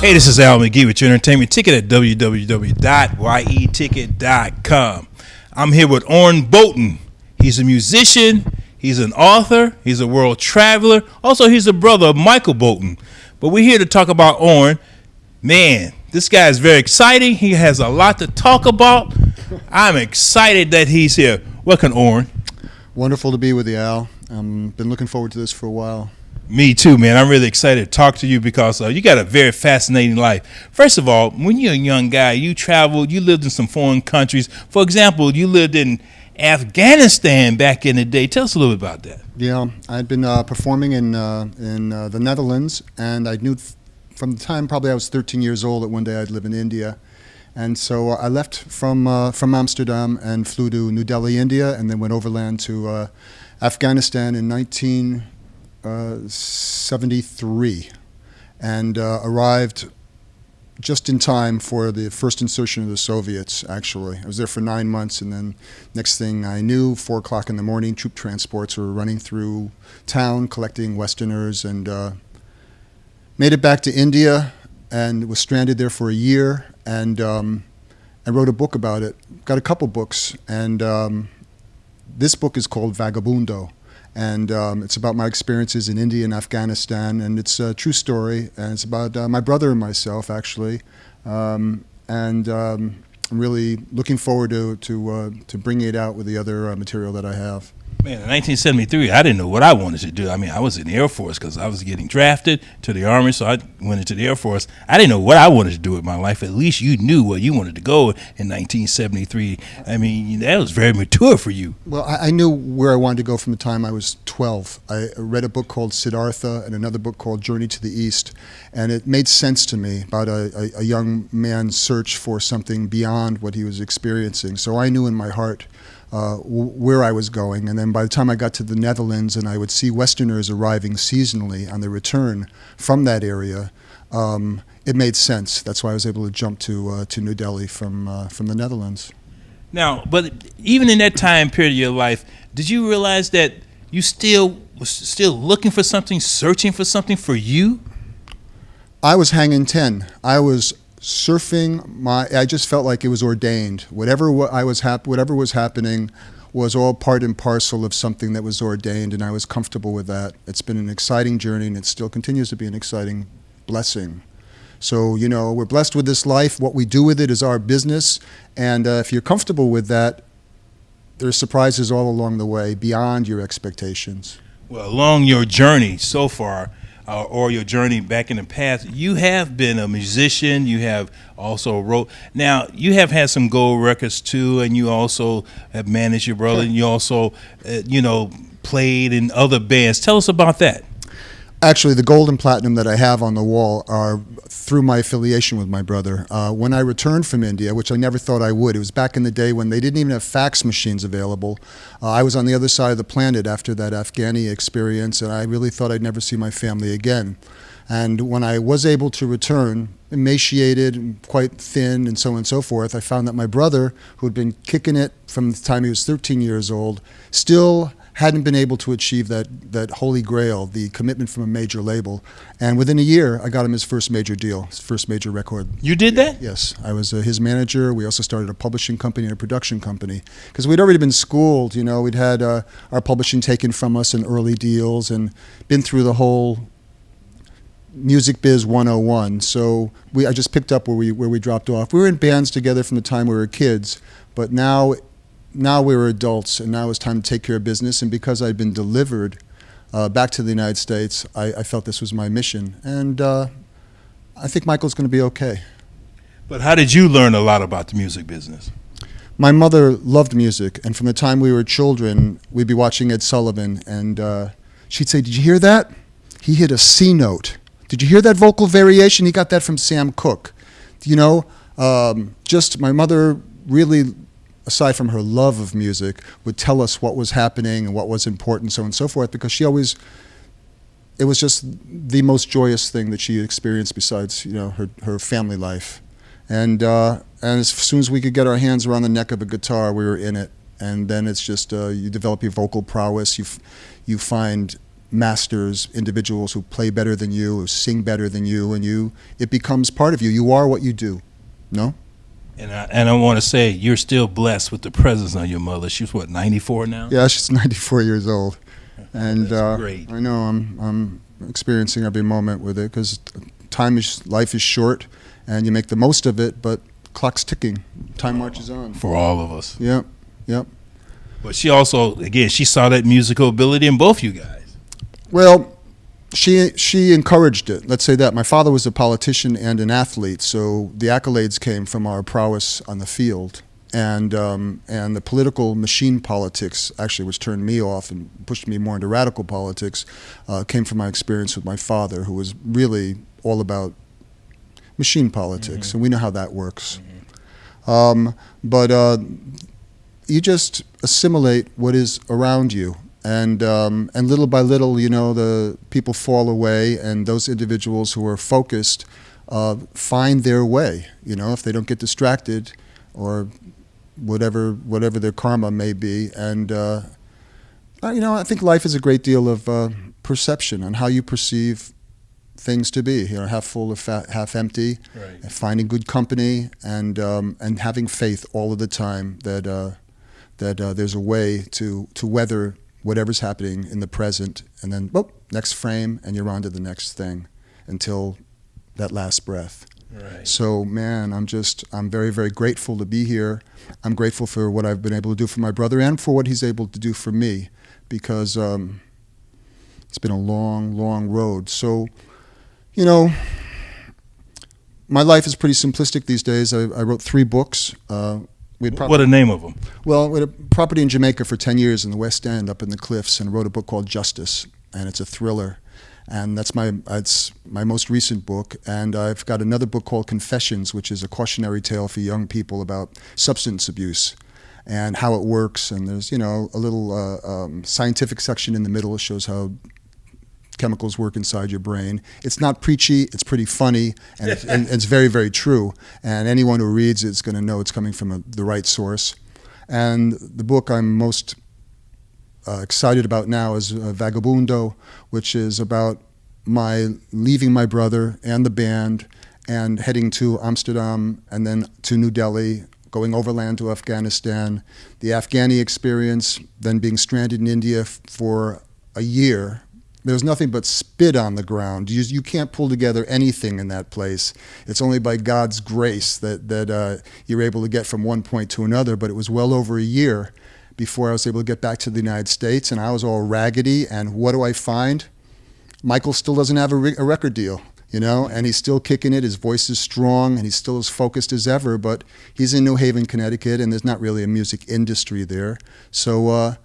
Hey, this is Al McGhee with your entertainment ticket at www.yeticket.com. I'm here with Orrin Bolton. He's a musician, he's an author, he's a world traveler. Also, he's the brother of Michael Bolton. But we're here to talk about Orrin. Man, this guy is very exciting. He has a lot to talk about. I'm excited that he's here. Welcome, Orrin. Wonderful to be with you, Al. Been looking forward to this for a while. Me too, man. I'm really excited to talk to you because you got a very fascinating life. First of all, when you're a young guy, you traveled, you lived in some foreign countries. For example, you lived in Afghanistan back in the day. Tell us a little bit about that. Yeah, I'd been performing in the Netherlands, and I knew from the time probably I was 13 years old that one day I'd live in India. And so I left from Amsterdam and flew to New Delhi, India, and then went overland to Afghanistan in 1973, and arrived just in time for the first insertion of the Soviets, actually. I was there for 9 months, and then next thing I knew, 4 o'clock in the morning, troop transports were running through town collecting Westerners, and made it back to India and was stranded there for a year, and I wrote a book about it. Got a couple books, and this book is called Vagabundo, and it's about my experiences in India and Afghanistan, and it's a true story, and it's about my brother and myself, actually, and I'm really looking forward to bringing it out with the other material that I have. Man, in 1973, I didn't know what I wanted to do. I mean, I was in the Air Force because I was getting drafted to the Army, so I went into the Air Force. I didn't know what I wanted to do with my life. At least you knew where you wanted to go in 1973. I mean, that was very mature for you. Well, I knew where I wanted to go from the time I was 12. I read a book called Siddhartha and another book called Journey to the East, and it made sense to me about a young man's search for something beyond what he was experiencing. So I knew in my heart where I was going, and then by the time I got to the Netherlands and I would see Westerners arriving seasonally on their return from that area, it made sense. That's why I was able to jump to New Delhi from the Netherlands. Now, but even in that time period of your life, did you realize that you was still looking for something, searching for something for you? I was hanging 10. I was surfing I just felt like it was ordained. Whatever was happening was all part and parcel of something that was ordained, and I was comfortable with that. It's been an exciting journey, and it still continues to be an exciting blessing. So, you know, we're blessed with this life. What we do with it is our business, and if you're comfortable with that, there's surprises all along the way beyond your expectations. Well, along your journey so far, or your journey back in the past, you have been a musician. You have also wrote. Now, you have had some gold records too, and you also have managed your brother, and you also, played in other bands. Tell us about that. Actually, the gold and platinum that I have on the wall are through my affiliation with my brother. When I returned from India, which I never thought I would, it was back in the day when they didn't even have fax machines available. I was on the other side of the planet after that Afghani experience, and I really thought I'd never see my family again. And when I was able to return, emaciated and quite thin and so on and so forth, I found that my brother, who had been kicking it from the time he was 13 years old, still hadn't been able to achieve that holy grail, the commitment from a major label. And within a year, I got him his first major deal, his first major record. You did that? Yes. I was his manager. We also started a publishing company and a production company. Because we'd already been schooled, we'd had our publishing taken from us in early deals and been through the whole Music Biz 101. So I just picked up where we dropped off. We were in bands together from the time we were kids, but now we were adults, and now it was time to take care of business. And because I'd been delivered back to the United States, I felt this was my mission. And I think Michael's going to be okay. But how did you learn a lot about the music business? My mother loved music, and from the time we were children, we'd be watching Ed Sullivan, and she'd say, "Did you hear that? He hit a C note. Did you hear that vocal variation? He got that from Sam Cooke." Just my mother really, aside from her love of music, would tell us what was happening and what was important, so on and so forth, because it was just the most joyous thing that she experienced besides, her family life. And as soon as we could get our hands around the neck of a guitar, we were in it. And then it's just, you develop your vocal prowess, you find masters, individuals who play better than you, who sing better than you, and it becomes part of you. You are what you do. No? And I want to say you're still blessed with the presence of your mother. She's what, 94 now? Yeah, she's 94 years old, and That's great. I know I'm experiencing every moment with it because life is short, and you make the most of it. But clock's ticking, time marches on For all of us. Yep, yep. But she also, again, she saw that musical ability in both you guys. Well, she encouraged it. Let's say that. My father was a politician and an athlete, so the accolades came from our prowess on the field. And the political machine politics, actually, which turned me off and pushed me more into radical politics, came from my experience with my father, who was really all about machine politics, and we know how that works. But you just assimilate what is around you. And little by little, the people fall away, and those individuals who are focused find their way. If they don't get distracted, or whatever their karma may be. And I think life is a great deal of perception on how you perceive things to be. Half full or half empty. Right. And finding good company, and having faith all of the time that there's a way to weather whatever's happening in the present, and then, next frame, and you're on to the next thing until that last breath. Right. So, man, I'm very, very grateful to be here. I'm grateful for what I've been able to do for my brother and for what he's able to do for me, because it's been a long, long road. So, my life is pretty simplistic these days. I wrote 3 books. What are the name of them? Well, we had a property in Jamaica for 10 years in the West End up in the cliffs, and wrote a book called Justice, and it's a thriller. And it's my most recent book. And I've got another book called Confessions, which is a cautionary tale for young people about substance abuse and how it works. And there's, a little scientific section in the middle that shows how chemicals work inside your brain. It's not preachy, it's pretty funny, and it's very, very true. And anyone who reads it is going to know it's coming from the right source. And the book I'm most excited about now is Vagabundo, which is about my leaving my brother and the band and heading to Amsterdam and then to New Delhi, going overland to Afghanistan, the Afghani experience, then being stranded in India for a year. There's nothing but spit on the ground. You can't pull together anything in that place. It's only by God's grace that you're able to get from one point to another. But it was well over a year before I was able to get back to the United States, and I was all raggedy. And what do I find? Michael still doesn't have a record deal, and he's still kicking it. His voice is strong, and he's still as focused as ever. But he's in New Haven, Connecticut, and there's not really a music industry there. So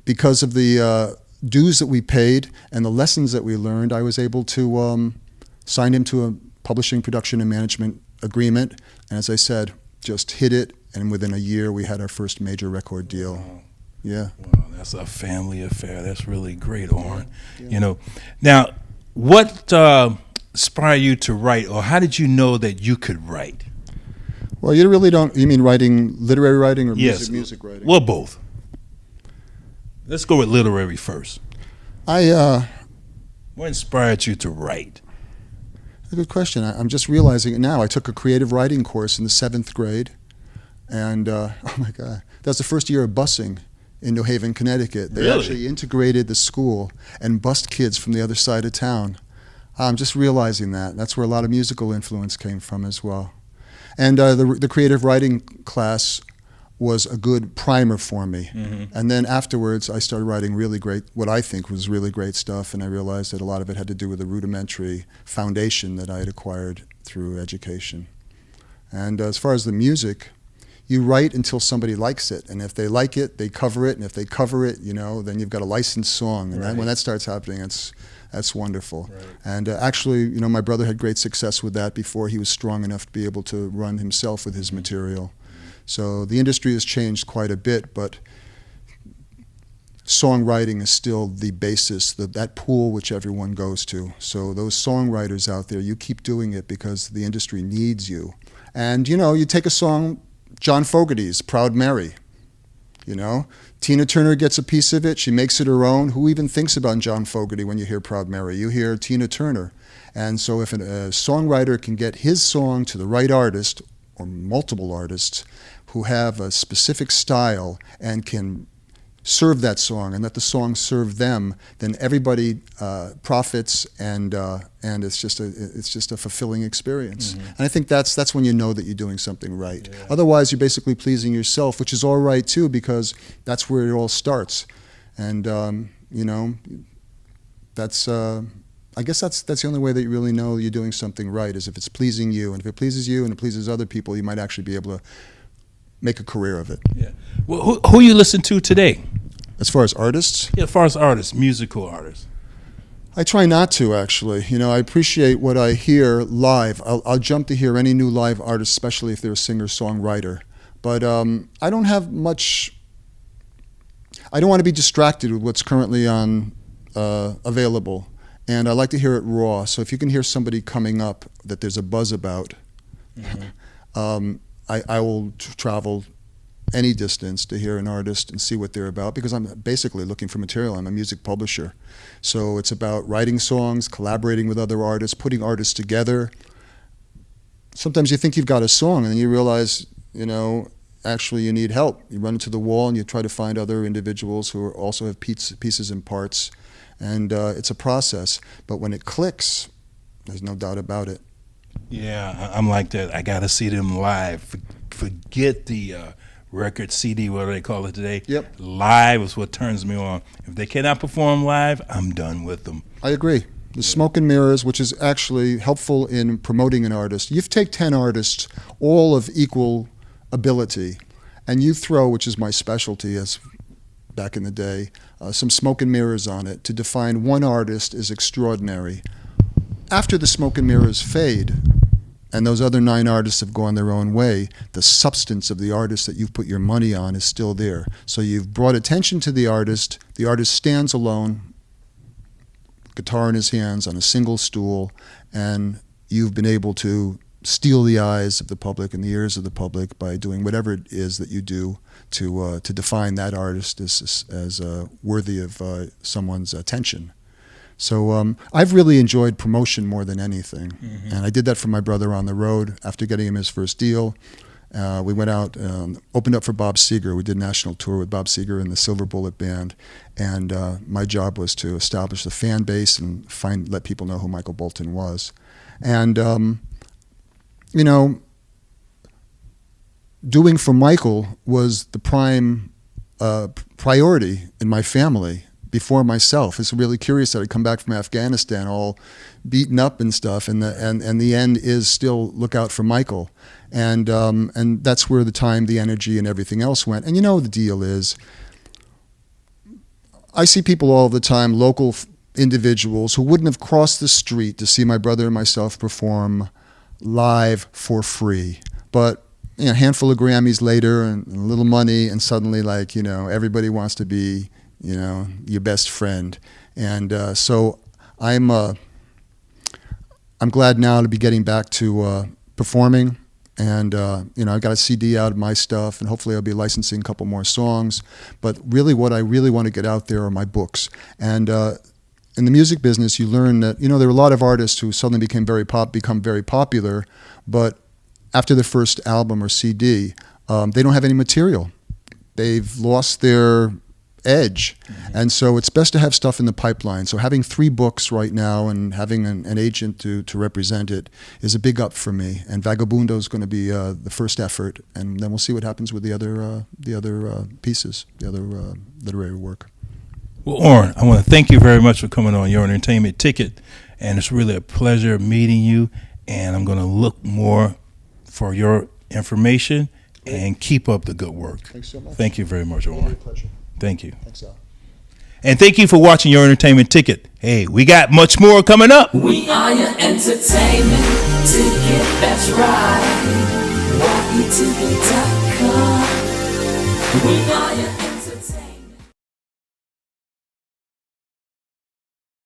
because of the dues that we paid and the lessons that we learned, I was able to sign him to a publishing, production, and management agreement. And as I said, just hit it, and within a year we had our first major record deal. Wow. Yeah. Wow, that's a family affair. That's really great, Orrin. Yeah. Now, what inspired you to write, or how did you know that you could write? Well, you really don't. You mean writing, literary writing, or Yes. music writing? Well, both. Let's go with literary first. What What inspired you to write? A good question. I'm just realizing it now. I took a creative writing course in the 7th grade, and oh my God, that was the first year of busing in New Haven, Connecticut. They Really? actually integrated the school and bused kids from the other side of town. I'm just realizing that. That's where a lot of musical influence came from as well. And the creative writing class was a good primer for me. Mm-hmm. And then afterwards, I started writing really great, what I think was really great stuff, and I realized that a lot of it had to do with the rudimentary foundation that I had acquired through education. And as far as the music, you write until somebody likes it, and if they like it, they cover it, and if they cover it, then you've got a licensed song, and Right. when that starts happening, that's wonderful. Right. And actually, my brother had great success with that before he was strong enough to be able to run himself with his material. So the industry has changed quite a bit, but songwriting is still the basis, that pool which everyone goes to. So those songwriters out there, you keep doing it because the industry needs you. And you take a song, John Fogerty's Proud Mary. You know, Tina Turner gets a piece of it. She makes it her own. Who even thinks about John Fogerty when you hear Proud Mary? You hear Tina Turner. And so if a songwriter can get his song to the right artist or multiple artists who have a specific style and can serve that song and let the song serve them, then everybody profits, and it's just a fulfilling experience. Mm-hmm. And I think that's when you know that you're doing something right. Yeah. Otherwise, you're basically pleasing yourself, which is all right too, because that's where it all starts. And you know, that's I guess that's the only way that you really know you're doing something right, is if it's pleasing you. And if it pleases you and it pleases other people, you might actually be able to make a career of it. Yeah. Well, who you listen to today? As far as artists? Yeah, as far as artists, musical artists. I try not to, actually. You know, I appreciate what I hear live. I'll jump to hear any new live artist, especially if they're a singer-songwriter. But I don't have much. I don't want to be distracted with what's currently on available, and I like to hear it raw. So if you can hear somebody coming up that there's a buzz about, Mm-hmm. I will travel any distance to hear an artist and see what they're about, because I'm basically looking for material. I'm a music publisher. So it's about writing songs, collaborating with other artists, putting artists together. Sometimes you think you've got a song and then you realize, you know, actually you need help. You run into the wall and you try to find other individuals who also have pieces and parts. And it's a process. But when it clicks, there's no doubt about it. Yeah, I'm like that. I got to see them live. Forget the record, CD, whatever they call it today. Yep. Live is what turns me on. If they cannot perform live, I'm done with them. I agree. The smoke and mirrors, which is actually helpful in promoting an artist. You take 10 artists, all of equal ability, and you throw, which is my specialty as back in the day, some smoke and mirrors on it to define one artist as extraordinary. After the smoke and mirrors fade, and those other 9 artists have gone their own way, the substance of the artist that you've put your money on is still there. So you've brought attention to the artist stands alone, guitar in his hands on a single stool, and you've been able to steal the eyes of the public and the ears of the public by doing whatever it is that you do to define that artist as worthy of someone's attention. So I've really enjoyed promotion more than anything. Mm-hmm. And I did that for my brother on the road after getting him his first deal. We went out, opened up for Bob Seger. We did a national tour with Bob Seger and the Silver Bullet Band. And my job was to establish the fan base and let people know who Michael Bolton was. And, you know, doing for Michael was the prime priority in my family. Before myself. It's really curious that I come back from Afghanistan all beaten up and stuff, and the end is still look out for Michael, and that's where the time, the energy, and everything else went. And you know the deal is, I see people all the time, local individuals who wouldn't have crossed the street to see my brother and myself perform live for free, but you know, a handful of Grammys later and a little money, and suddenly, like, you know, everybody wants to be, you know, your best friend. And so I'm glad now to be getting back to performing. And, you know, I got a CD out of my stuff, and hopefully I'll be licensing a couple more songs. But really what I really want to get out there are my books. And in the music business, you learn that, you know, there are a lot of artists who suddenly become very popular, but after their first album or CD, they don't have any material. They've lost their edge. Mm-hmm. And so it's best to have stuff in the pipeline. So having 3 books right now and having an agent to represent it is a big up for me. And Vagabundo is going to be the first effort, and then we'll see what happens with the other pieces, the other literary work. Well, Orrin, I want to thank you very much for coming on Your Entertainment Ticket, and it's really a pleasure meeting you, and I'm going to look more for your information and keep up the good work. Thanks so much. Thank you very much, Orrin. Really a pleasure. Thank you. Thanks, Al. And thank you for watching Your Entertainment Ticket. Hey, we got much more coming up. We are your entertainment ticket, that's right. YETV.com. We are your